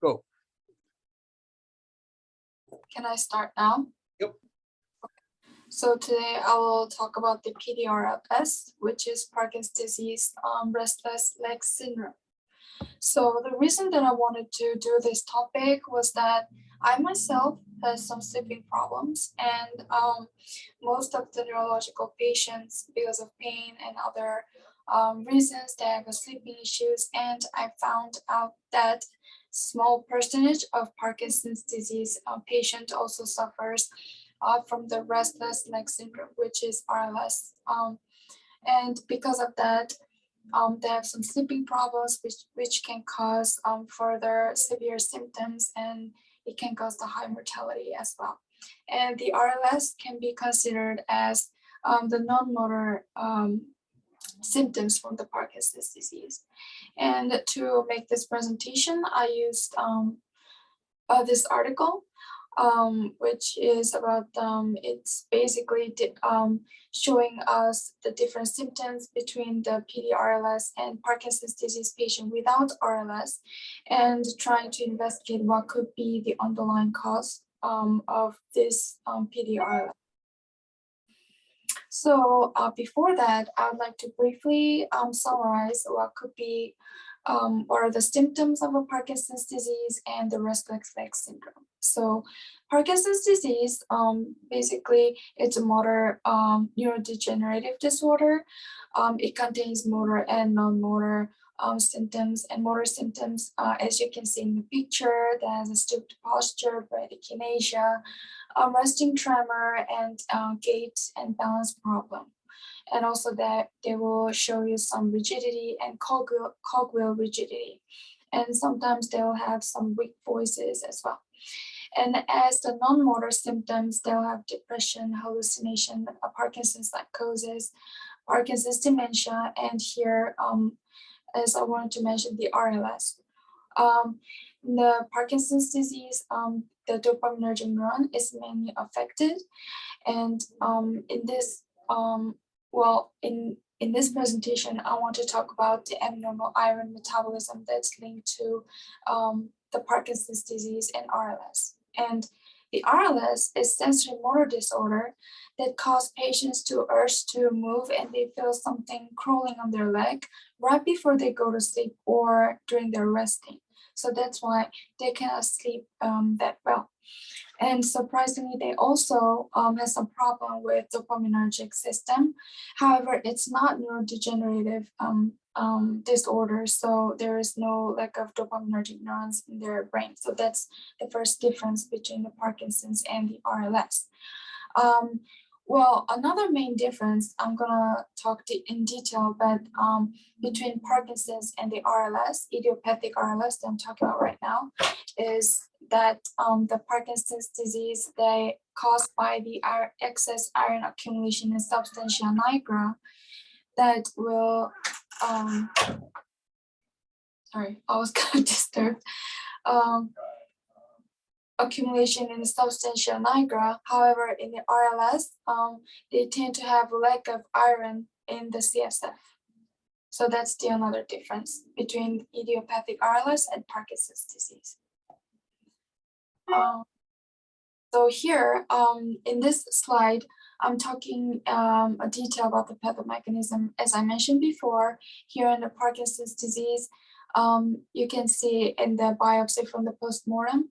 Go. Can I start now? Yep. So today I will talk about the PDRLS, which is Parkinson's disease, restless leg syndrome. So the reason that I wanted to do this topic was that I myself has some sleeping problems, and most of the neurological patients, because of pain and other reasons, they have sleeping issues, and I found out that small percentage of Parkinson's disease patient also suffers from the restless leg syndrome, which is RLS. And because of that, they have some sleeping problems, which can cause further severe symptoms, and it can cause the high mortality as well. And the RLS can be considered as the non-motor symptoms from the Parkinson's disease. And to make this presentation, I used this article, which is about, it's basically showing us the different symptoms between the PDRLS and Parkinson's disease patient without RLS, and trying to investigate what could be the underlying cause of this PDRLS. So before that, I would like to briefly summarize what could be what are the symptoms of a Parkinson's disease and the restless leg syndrome. So Parkinson's disease, basically, it's a motor neurodegenerative disorder. It contains motor and non-motor symptoms, and motor symptoms, as you can see in the picture, that has a stooped posture, bradykinesia, resting tremor, and gait and balance problem. And also that they will show you some rigidity and cogwheel rigidity. And sometimes they'll have some weak voices as well. And as the non-motor symptoms, they'll have depression, hallucination, Parkinson's psychosis, Parkinson's dementia, and here, as I wanted to mention, the RLS. In the Parkinson's disease, the dopaminergic neuron is mainly affected. And in this, in this presentation, I want to talk about the abnormal iron metabolism that's linked to the Parkinson's disease and RLS. And the RLS is sensory motor disorder that causes patients to urge to move, and they feel something crawling on their leg right before they go to sleep or during their resting. So that's why they cannot sleep that well. And surprisingly, they also have some problem with dopaminergic system. However, it's not neurodegenerative disorder, so there is no lack of dopaminergic neurons in their brain. So that's the first difference between the Parkinson's and the RLS. Well, another main difference, I'm gonna talk in detail, but between Parkinson's and the RLS, idiopathic RLS that I'm talking about right now, is that the Parkinson's disease, they caused by the excess iron accumulation in substantia nigra that will, sorry, I was kind of disturbed. Accumulation in the substantia nigra. However, in the RLS, they tend to have a lack of iron in the CSF. So that's the another difference between idiopathic RLS and Parkinson's disease. So here, in this slide, I'm talking a detail about the pathomechanism. As I mentioned before, here in the Parkinson's disease, you can see in the biopsy from the postmortem,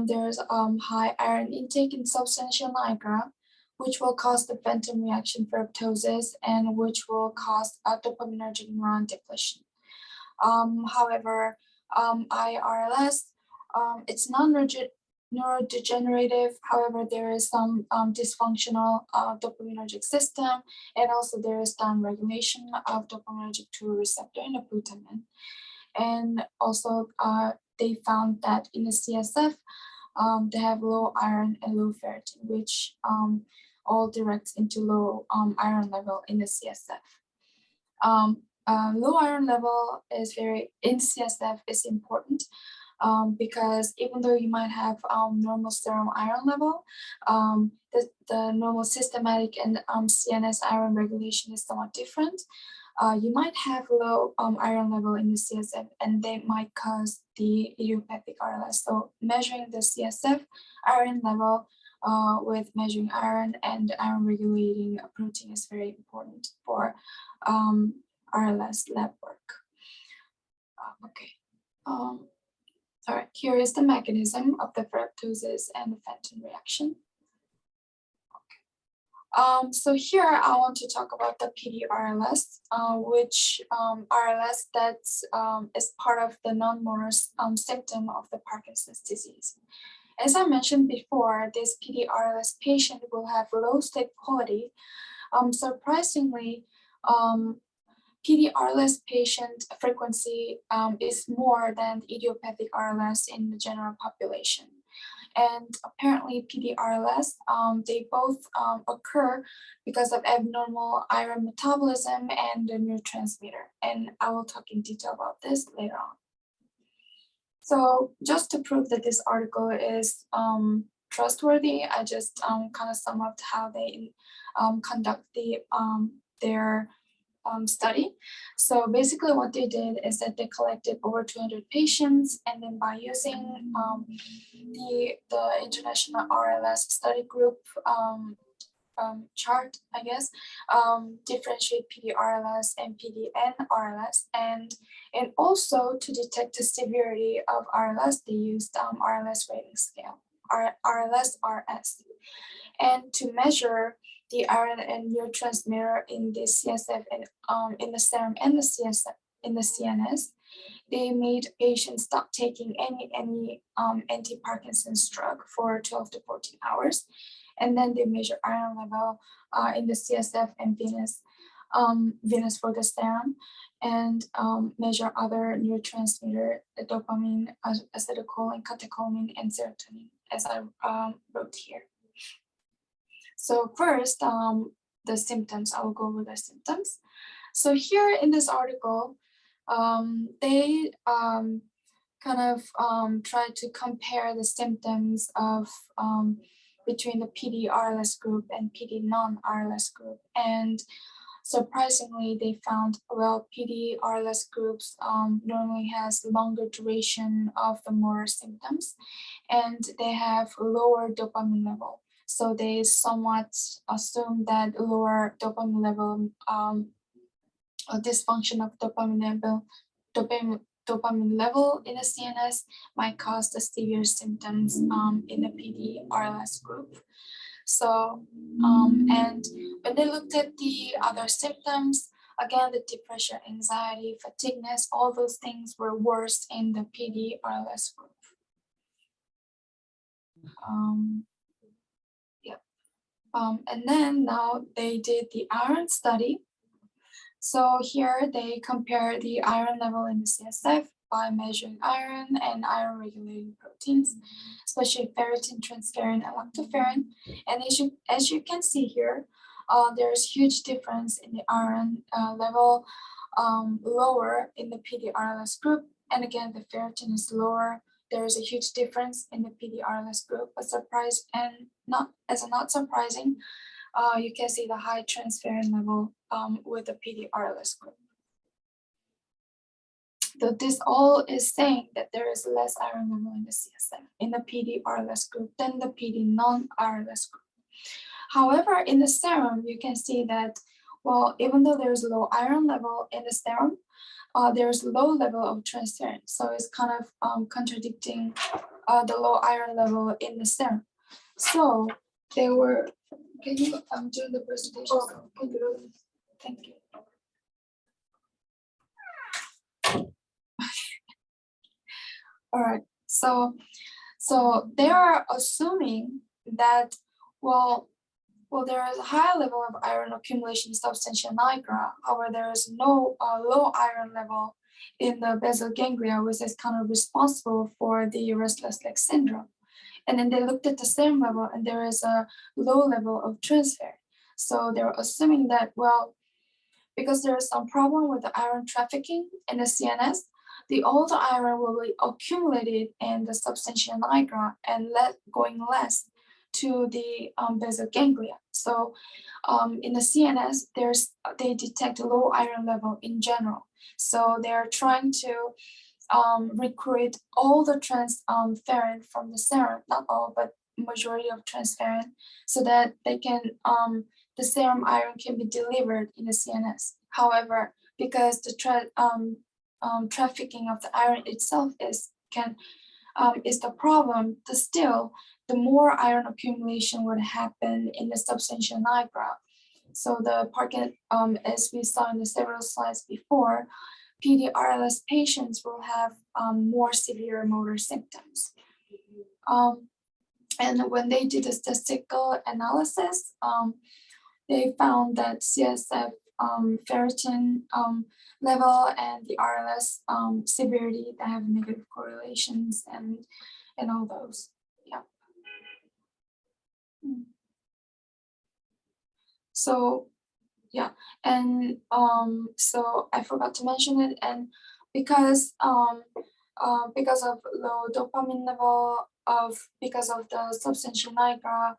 there's high iron intake in substantia nigra, which will cause the phantom reaction ferroptosis and which will cause dopaminergic neuron depletion. However, IRLS, it's neurodegenerative. However, there is some dysfunctional dopaminergic system, and also there is downregulation of dopaminergic 2 receptor in the putamen. And also, they found that in the CSF, they have low iron and low ferritin, which all directs into low iron level in the CSF. Low iron level is in CSF is important because even though you might have normal serum iron level, the normal systematic and CNS iron regulation is somewhat different. you might have low iron level in the CSF, and they might cause the idiopathic RLS. So measuring the CSF iron level with measuring iron and iron regulating protein is very important for RLS lab work. Okay. All right, here is the mechanism of the ferroptosis and the Fenton reaction. So here I want to talk about the PDRLS, which RLS that's is part of the non-motor symptom of the Parkinson's disease. As I mentioned before, this PDRLS patient will have low sleep quality. Surprisingly, PDRLS patient frequency is more than idiopathic RLS in the general population. And apparently PDRLS, they both occur because of abnormal iron metabolism and the neurotransmitter. And I will talk in detail about this later on. So just to prove that this article is trustworthy, I just kind of sum up how they conduct their study. So basically what they did is that they collected over 200 patients, and then by using the International RLS study group chart, I guess, differentiate PDRLS and PD and RLS, and also to detect the severity of RLS, they used RLS rating scale, RLS-RS, and to measure the iron and neurotransmitter in the CSF and in the serum and the CSF in the CNS. They made patients stop taking any anti-Parkinson's drug for 12 to 14 hours. And then they measure iron level in the CSF and venous for the serum, and measure other neurotransmitter, the dopamine, acetylcholine, catecholamine, and serotonin, as I wrote here. So first, the symptoms, I will go over the symptoms. So here in this article, they kind of try to compare the symptoms of between the PD-RLS group and PD non-RLS group. And surprisingly, they found, well, PD-RLS groups normally has longer duration of the motor symptoms, and they have lower dopamine level. So they somewhat assume that lower dopamine level, dysfunction of dopamine level in the CNS might cause the severe symptoms in the PD-RLS group. So, and when they looked at the other symptoms, again, the depression, anxiety, fatigueness, all those things were worse in the PD-RLS group. And then now they did the iron study. So here they compare the iron level in the CSF by measuring iron and iron regulating proteins, especially ferritin, transferrin, and lactoferrin. And as you can see here, there's huge difference in the iron level, lower in the PD-RLS group. And again, the ferritin is lower. There is a huge difference in the PD-RLS group, but not surprising, you can see the high transferrin level with the PD-RLS group. So this all is saying that there is less iron level in the CSF in the PD-RLS group than the PD non-RLS group. However, in the serum, you can see that, well, even though there is low iron level in the serum, there's low level of transferrin. So it's kind of contradicting the low iron level in the serum. So they were, can you do the presentation? Oh, can you? Thank you. All right, so they are assuming that, well, there is a high level of iron accumulation in substantia nigra. However, there is no low iron level in the basal ganglia, which is kind of responsible for the restless leg syndrome. And then they looked at the serum level, and there is a low level of transfer. So they're assuming that, well, because there is some problem with the iron trafficking in the CNS, all the iron will be accumulated in the substantia nigra and going less to the basal ganglia. So in the CNS, they detect low iron level in general. So they're trying to recruit all the transferrin from the serum, not all, but majority of transferrin, so that they can the serum iron can be delivered in the CNS. However, because the trafficking of the iron itself is the problem, the more iron accumulation would happen in the substantia nigra. So as we saw in the several slides before, PDRLS patients will have more severe motor symptoms. And when they did a statistical analysis, they found that CSF ferritin level and the RLS severity, that have negative correlations and all those. Yeah. So yeah, and so I forgot to mention it, and because of low dopamine level because of the substantia nigra,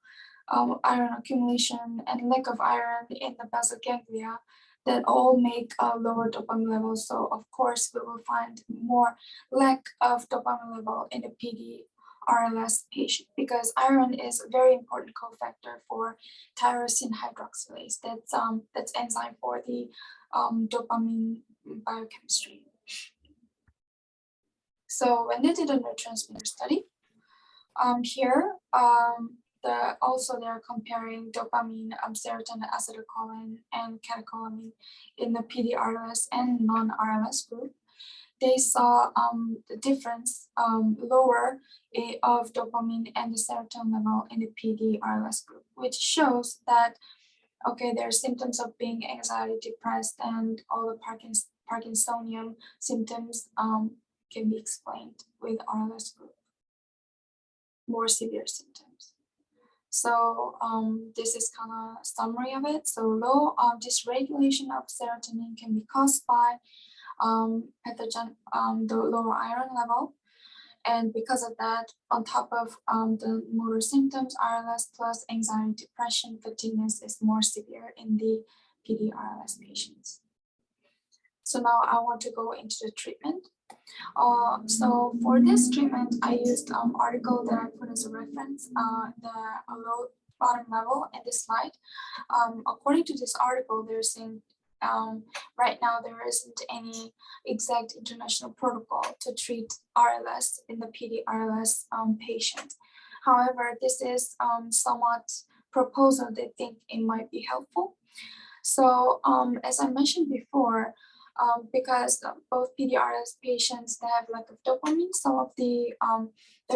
iron accumulation and lack of iron in the basal ganglia, that all make a lower dopamine level. So of course we will find more lack of dopamine level in the PDRLS patient, because iron is a very important cofactor for tyrosine hydroxylase. That's enzyme for the dopamine biochemistry. So when they did a neurotransmitter study, here they're comparing dopamine, serotonin, acetylcholine, and catecholamine in the PDRLS and non-RLS group. They saw the difference lower of dopamine and the serotonin level in the PDRLS group, which shows that there are symptoms of being anxiety, depressed, and all the Parkinsonian symptoms can be explained with RLS group, more severe symptoms. So this is kind of summary of it. So low dysregulation of serotonin can be caused by the lower iron level, and because of that, on top of the motor symptoms, RLS plus anxiety, depression, fatigueness is more severe in the PDRLS patients. So now I want to go into the treatment. So for this treatment, I used article that I put as a reference, the low bottom level in this slide. According to this article, they're saying right now there isn't any exact international protocol to treat RLS in the PDRLS patient. However, this is somewhat proposal they think it might be helpful. So as I mentioned before, because both PDRLS patients, they have lack of dopamine, some of the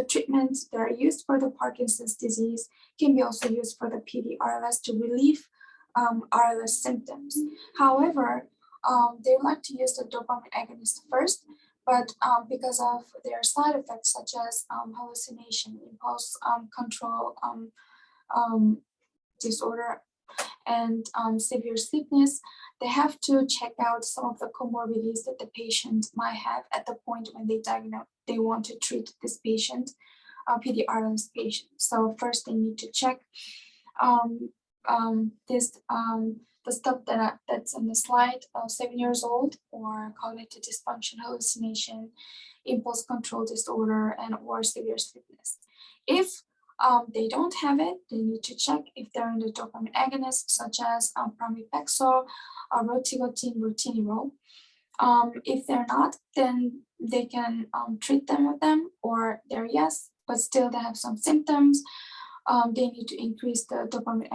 treatments that are used for the Parkinson's disease can be also used for the PDRLS to relieve RLS symptoms. However, they like to use the dopamine agonist first, but because of their side effects such as hallucination, impulse control disorder, and severe sleepiness, they have to check out some of the comorbidities that the patient might have at the point when they want to treat this patient, PDRLS patient. So first they need to check the stuff that's on the slide, 7 years old, or cognitive dysfunction, hallucination, impulse control disorder, and or severe sleepiness. If they don't have it, they need to check if they're in the dopamine agonist, such as pramipexole, rotigotine, rutinirol. If they're not, then they can treat them with them, or they're yes, but still they have some symptoms. They need to increase the dopamine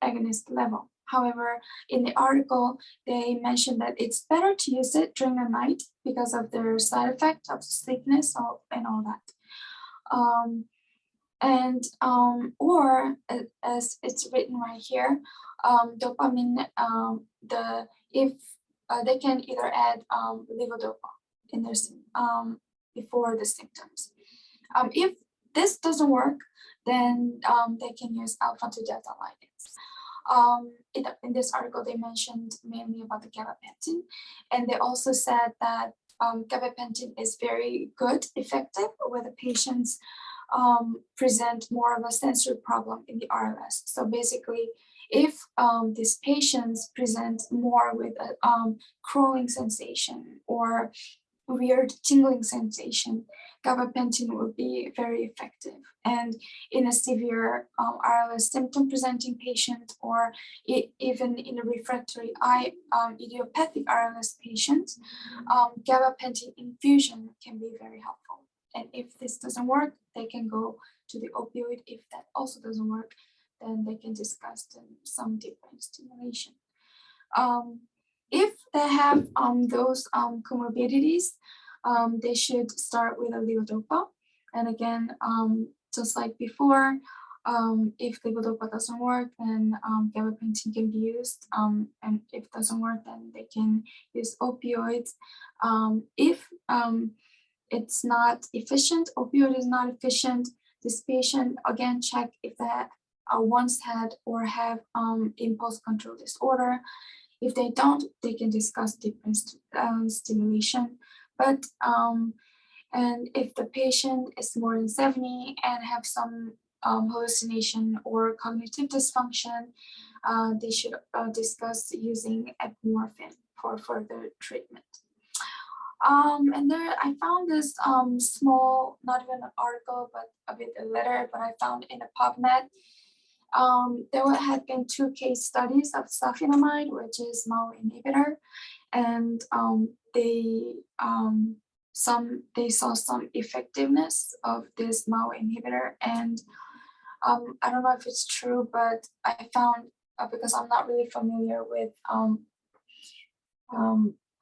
agonist level. However, in the article, they mentioned that it's better to use it during the night because of their side effect of sleepiness and all that. Or as it's written right here, dopamine, they can either add levodopa in their before the symptoms. If this doesn't work, then they can use alpha to delta ligands. In this article, they mentioned mainly about the gabapentin, and they also said that gabapentin is very good, effective with the patients present more of a sensory problem in the RLS. So basically, if these patients present more with a crawling sensation or weird tingling sensation, gabapentin will be very effective. And in a severe RLS symptom presenting patient, or even in a refractory idiopathic RLS patient, gabapentin infusion can be very helpful. And if this doesn't work, they can go to the opioid. If that also doesn't work, then they can discuss some different stimulation. If they have those comorbidities, they should start with a levodopa. And again, just like before, if levodopa doesn't work, then gabapentin can be used. And if it doesn't work, then they can use opioids. If it's not efficient, opioid is not efficient, this patient, again, check if they once had or have impulse control disorder. If they don't, they can discuss different stimulation. But and if the patient is more than 70 and have some hallucination or cognitive dysfunction, they should discuss using epinephrine for further treatment. And there I found this small, not even an article, but a bit a letter, but I found in a PubMed. There had been 2 case studies of sulfonamide, which is MAO inhibitor, and they saw some effectiveness of this MAO inhibitor. And I don't know if it's true, but I found, because I'm not really familiar with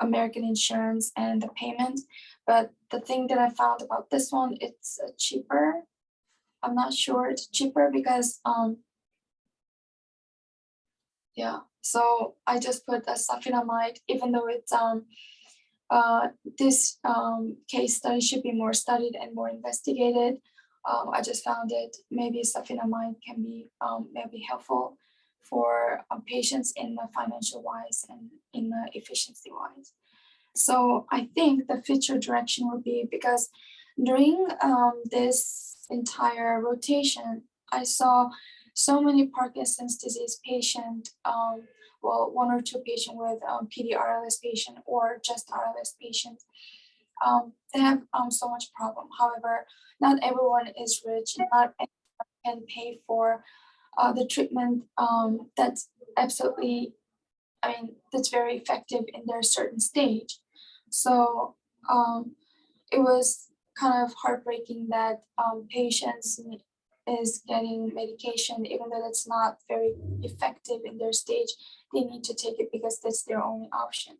American insurance and the payment, but the thing that I found about this one, it's cheaper. I'm not sure it's cheaper because yeah, so I just put a sulfonamide, even though it's this case study should be more studied and more investigated. I just found it maybe sulfonamide can be maybe helpful for patients in the financial wise and in the efficiency wise. So I think the future direction would be, because during this entire rotation, I saw so many Parkinson's disease patient, well, 1 or 2 patient with PDRLS patient or just RLS patients. They have so much problem. However, not everyone is rich, not everyone can pay for the treatment that's absolutely, that's very effective in their certain stage. So it was kind of heartbreaking that patients is getting medication, even though that's not very effective in their stage, they need to take it because that's their only option.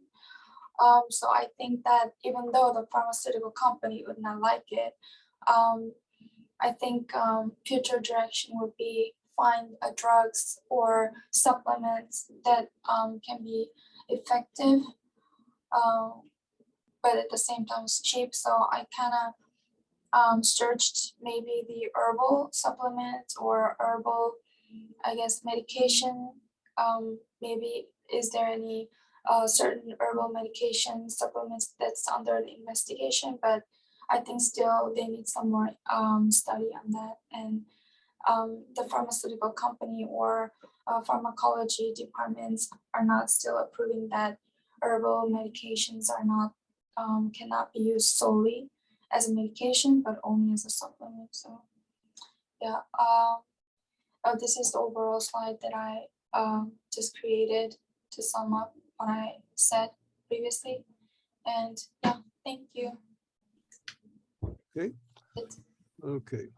So I think that even though the pharmaceutical company would not like it, I think future direction would be find drugs or supplements that can be effective, but at the same time it's cheap. So I kind of searched maybe the herbal supplements or herbal, I guess, medication. Maybe is there any certain herbal medication supplements that's under the investigation, but I think still they need some more study on that. And the pharmaceutical company or pharmacology departments are not still approving that herbal medications are not cannot be used solely as a medication, but only as a supplement. So yeah, this is the overall slide that I just created to sum up what I said previously. And yeah, thank you. Okay. Okay.